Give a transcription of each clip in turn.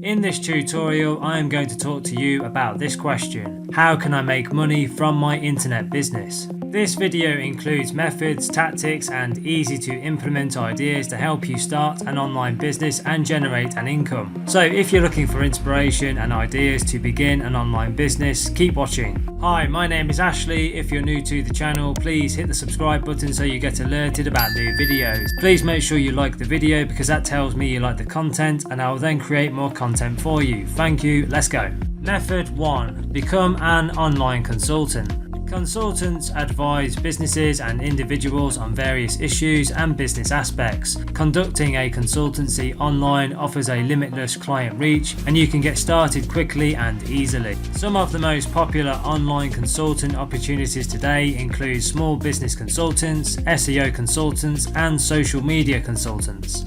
In this tutorial, I am going to talk to you about this question: how can I make money from my internet business? This video includes methods, tactics, and easy to implement ideas to help you start an online business and generate an income. So if you're looking for inspiration and ideas to begin an online business, keep watching. Hi, my name is Ashley. If you're new to the channel, please hit the subscribe button so you get alerted about new videos. Please make sure you like the video because that tells me you like the content, and I will then create more content for you. Thank you, let's go. Method 1. Become an online consultant. Consultants advise businesses and individuals on various issues and business aspects. Conducting a consultancy online offers a limitless client reach, and you can get started quickly and easily. Some of the most popular online consultant opportunities today include small business consultants, SEO consultants, and social media consultants.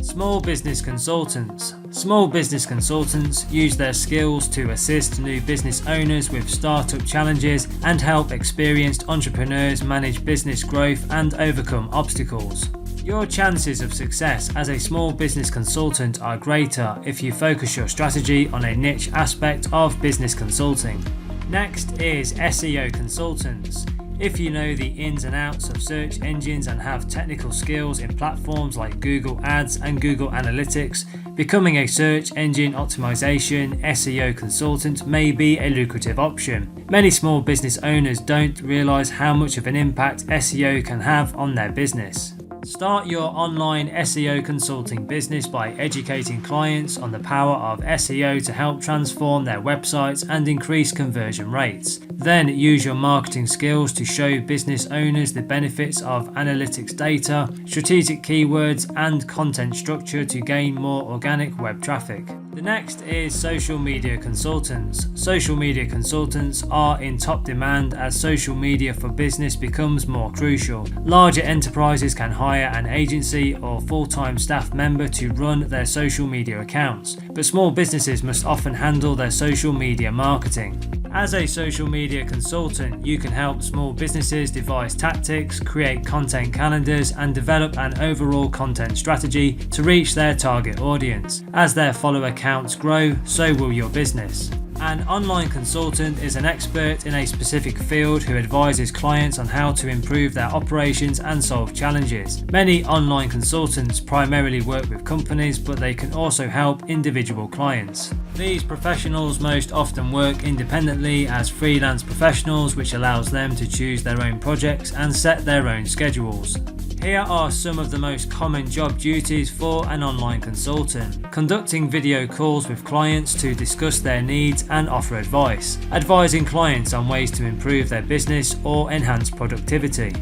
Small business consultants. Small business consultants use their skills to assist new business owners with startup challenges and help experienced entrepreneurs manage business growth and overcome obstacles. Your chances of success as a small business consultant are greater if you focus your strategy on a niche aspect of business consulting. Next is SEO consultants. If you know the ins and outs of search engines and have technical skills in platforms like Google Ads and Google Analytics, becoming a search engine optimization SEO consultant may be a lucrative option. Many small business owners don't realize how much of an impact SEO can have on their business. Start your online SEO consulting business by educating clients on the power of SEO to help transform their websites and increase conversion rates. Then use your marketing skills to show business owners the benefits of analytics data, strategic keywords, and content structure to gain more organic web traffic. The next is social media consultants. Social media consultants are in top demand as social media for business becomes more crucial. Larger enterprises can hire an agency or full-time staff member to run their social media accounts, but small businesses must often handle their social media marketing. As a social media consultant, you can help small businesses devise tactics, create content calendars, and develop an overall content strategy to reach their target audience. As their follower counts grow, so will your business. An online consultant is an expert in a specific field who advises clients on how to improve their operations and solve challenges. Many online consultants primarily work with companies, but they can also help individual clients. These professionals most often work independently as freelance professionals, which allows them to choose their own projects and set their own schedules. Here are some of the most common job duties for an online consultant. Conducting video calls with clients to discuss their needs and offer advice. Advising clients on ways to improve their business or enhance productivity.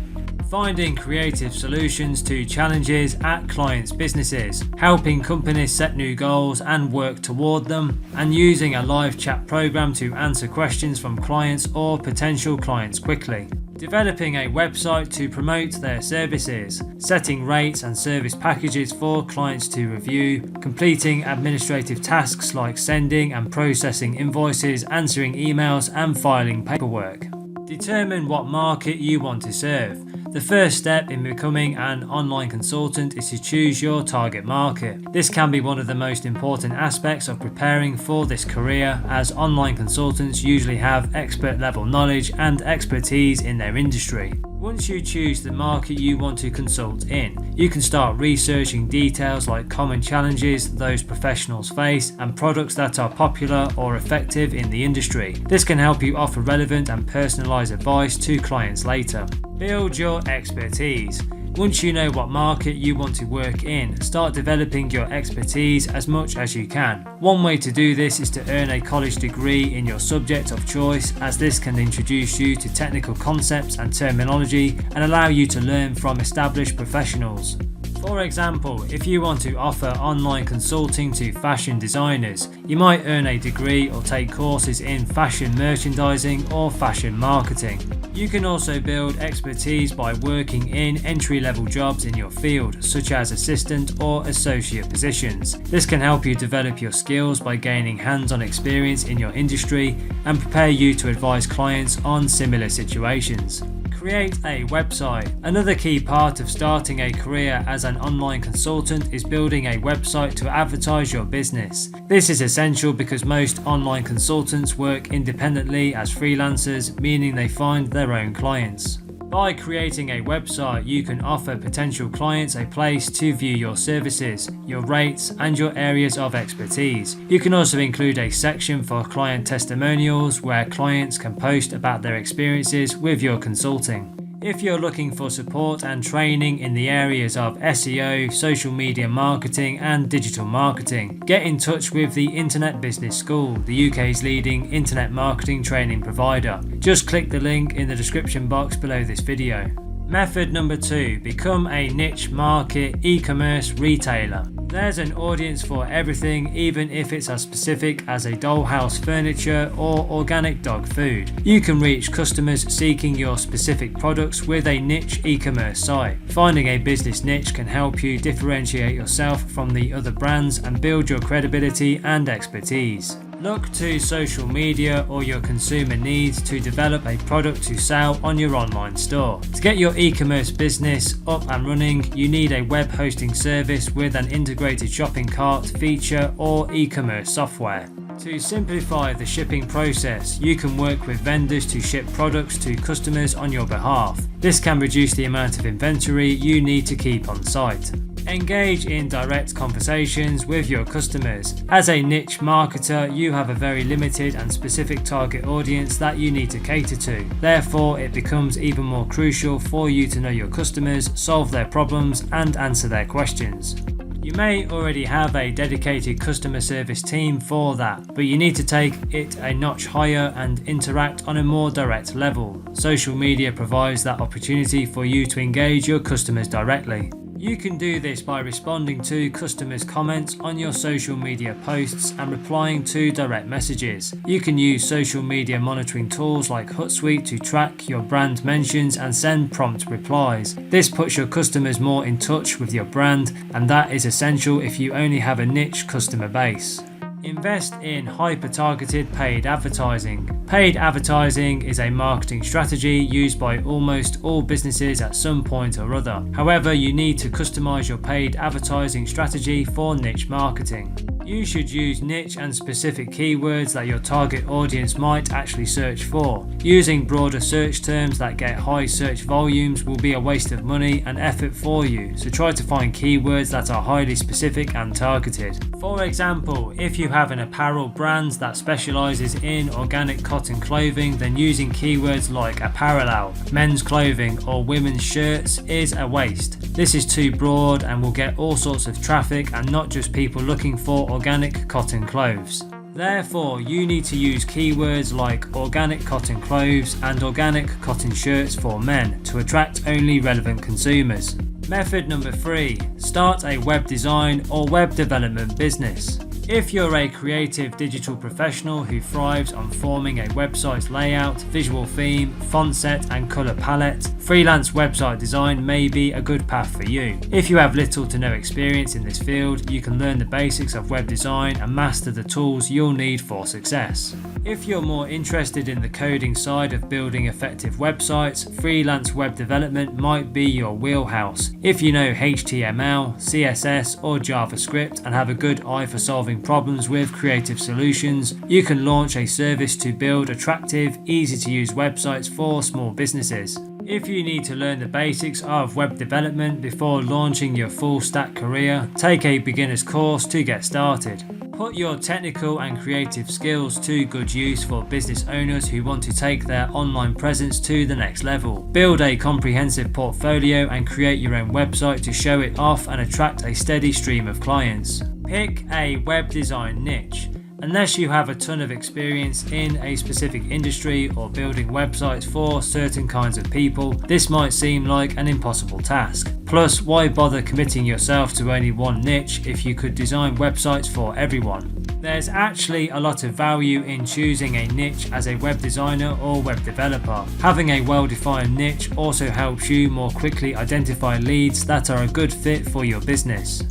Finding creative solutions to challenges at clients' businesses. Helping companies set new goals and work toward them. And using a live chat program to answer questions from clients or potential clients quickly. Developing a website to promote their services, setting rates and service packages for clients to review, completing administrative tasks like sending and processing invoices, answering emails, and filing paperwork. Determine what market you want to serve. The first step in becoming an online consultant is to choose your target market. This can be one of the most important aspects of preparing for this career, as online consultants usually have expert level knowledge and expertise in their industry. Once you choose the market you want to consult in, you can start researching details like common challenges those professionals face and products that are popular or effective in the industry. This can help you offer relevant and personalized advice to clients later. Build your expertise. Once you know what market you want to work in, start developing your expertise as much as you can. One way to do this is to earn a college degree in your subject of choice, as this can introduce you to technical concepts and terminology and allow you to learn from established professionals. For example, if you want to offer online consulting to fashion designers, you might earn a degree or take courses in fashion merchandising or fashion marketing. You can also build expertise by working in entry-level jobs in your field, such as assistant or associate positions. This can help you develop your skills by gaining hands-on experience in your industry and prepare you to advise clients on similar situations. Create a website. Another key part of starting a career as an online consultant is building a website to advertise your business. This is essential because most online consultants work independently as freelancers, meaning they find their own clients. By creating a website, you can offer potential clients a place to view your services, your rates, and your areas of expertise. You can also include a section for client testimonials where clients can post about their experiences with your consulting. If you're looking for support and training in the areas of SEO, social media marketing, and digital marketing, get in touch with the Internet Business School, the UK's leading internet marketing training provider. Just click the link in the description box below this video. Method number 2, become a niche market e-commerce retailer. There's an audience for everything, even if it's as specific as a dollhouse furniture or organic dog food. You can reach customers seeking your specific products with a niche e-commerce site. Finding a business niche can help you differentiate yourself from the other brands and build your credibility and expertise. Look to social media or your consumer needs to develop a product to sell on your online store. To get your e-commerce business up and running, you need a web hosting service with an integrated shopping cart feature or e-commerce software. To simplify the shipping process, you can work with vendors to ship products to customers on your behalf. This can reduce the amount of inventory you need to keep on site. Engage in direct conversations with your customers. As a niche marketer, you have a very limited and specific target audience that you need to cater to. Therefore, it becomes even more crucial for you to know your customers, solve their problems, and answer their questions. You may already have a dedicated customer service team for that, but you need to take it a notch higher and interact on a more direct level. Social media provides that opportunity for you to engage your customers directly. You can do this by responding to customers' comments on your social media posts and replying to direct messages. You can use social media monitoring tools like Hootsuite to track your brand mentions and send prompt replies. This puts your customers more in touch with your brand, and that is essential if you only have a niche customer base. Invest in hyper-targeted paid advertising. Paid advertising is a marketing strategy used by almost all businesses at some point or other. However, you need to customize your paid advertising strategy for niche marketing. You should use niche and specific keywords that your target audience might actually search for. Using broader search terms that get high search volumes will be a waste of money and effort for you, so try to find keywords that are highly specific and targeted. For example, if you have an apparel brand that specializes in organic cotton clothing, then using keywords like apparel, men's clothing, or women's shirts is a waste. This is too broad and will get all sorts of traffic and not just people looking for organic cotton clothes. Therefore, you need to use keywords like organic cotton clothes and organic cotton shirts for men to attract only relevant consumers. Method number 3, start a web design or web development business. If you're a creative digital professional who thrives on forming a website's layout, visual theme, font set, and color palette, freelance website design may be a good path for you. If you have little to no experience in this field, you can learn the basics of web design and master the tools you'll need for success. If you're more interested in the coding side of building effective websites, freelance web development might be your wheelhouse. If you know HTML, CSS, or JavaScript and have a good eye for solving problems with creative solutions, you can launch a service to build attractive, easy-to-use websites for small businesses. If you need to learn the basics of web development before launching your full-stack career, take a beginner's course to get started. Put your technical and creative skills to good use for business owners who want to take their online presence to the next level. Build a comprehensive portfolio and create your own website to show it off and attract a steady stream of clients. Pick a web design niche. Unless you have a ton of experience in a specific industry or building websites for certain kinds of people, this might seem like an impossible task. Plus, why bother committing yourself to only one niche if you could design websites for everyone? There's actually a lot of value in choosing a niche as a web designer or web developer. Having a well-defined niche also helps you more quickly identify leads that are a good fit for your business.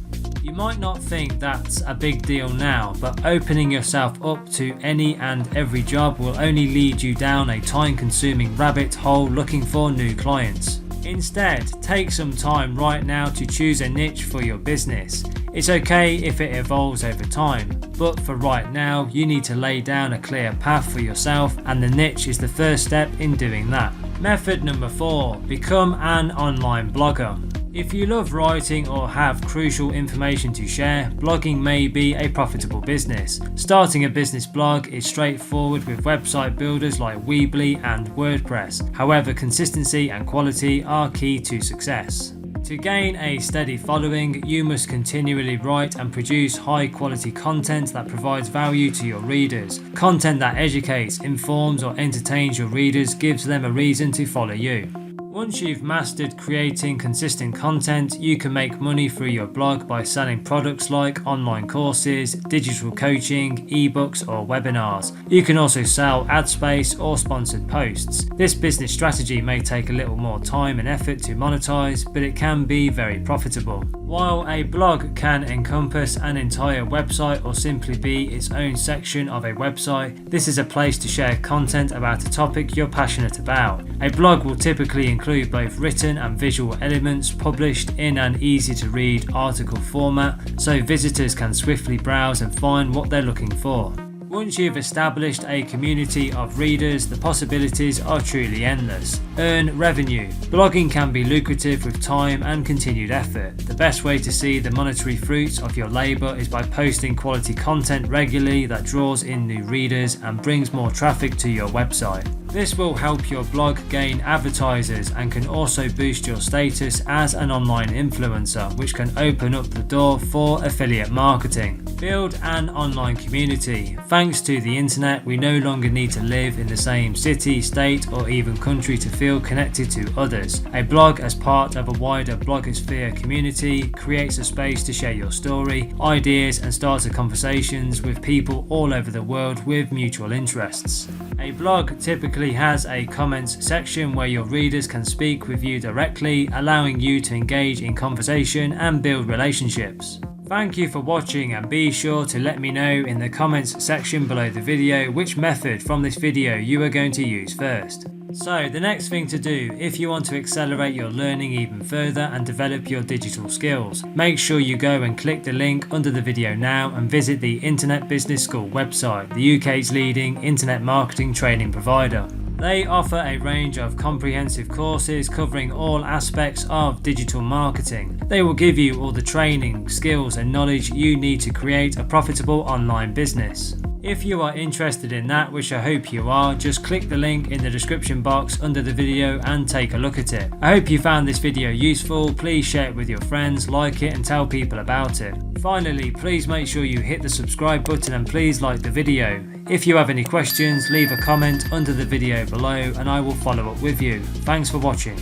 You might not think that's a big deal now, but opening yourself up to any and every job will only lead you down a time-consuming rabbit hole looking for new clients. Instead, take some time right now to choose a niche for your business. It's okay if it evolves over time, but for right now, you need to lay down a clear path for yourself, and the niche is the first step in doing that. Method number 4, become an online blogger. If you love writing or have crucial information to share, blogging may be a profitable business. Starting a business blog is straightforward with website builders like Weebly and WordPress. However, consistency and quality are key to success. To gain a steady following, you must continually write and produce high quality content that provides value to your readers. Content that educates, informs or entertains your readers gives them a reason to follow you. Once you've mastered creating consistent content, you can make money through your blog by selling products like online courses, digital coaching, ebooks or webinars. You can also sell ad space or sponsored posts. This business strategy may take a little more time and effort to monetize, but it can be very profitable. While a blog can encompass an entire website or simply be its own section of a website, this is a place to share content about a topic you're passionate about. A blog will typically include both written and visual elements published in an easy to read article format, so visitors can swiftly browse and find what they're looking for. Once you've established a community of readers, the possibilities are truly endless. Earn revenue. Blogging can be lucrative with time and continued effort. The best way to see the monetary fruits of your labour is by posting quality content regularly that draws in new readers and brings more traffic to your website. This will help your blog gain advertisers and can also boost your status as an online influencer, which can open up the door for affiliate marketing. Build an online community. Thanks to the internet, we no longer need to live in the same city, state or even country to feel connected to others. A blog as part of a wider blogosphere community creates a space to share your story, ideas and start conversations with people all over the world with mutual interests. A blog typically has a comments section where your readers can speak with you directly, allowing you to engage in conversation and build relationships. Thank you for watching, and be sure to let me know in the comments section below the video which method from this video you are going to use first. So the next thing to do if you want to accelerate your learning even further and develop your digital skills, make sure you go and click the link under the video now and visit the Internet Business School website, the UK's leading internet marketing training provider. They offer a range of comprehensive courses covering all aspects of digital marketing. They will give you all the training, skills and knowledge you need to create a profitable online business. If you are interested in that, which I hope you are, just click the link in the description box under the video and take a look at it. I hope you found this video useful. Please share it with your friends, like it and tell people about it. Finally, please make sure you hit the subscribe button and please like the video. If you have any questions, leave a comment under the video below and I will follow up with you. Thanks for watching.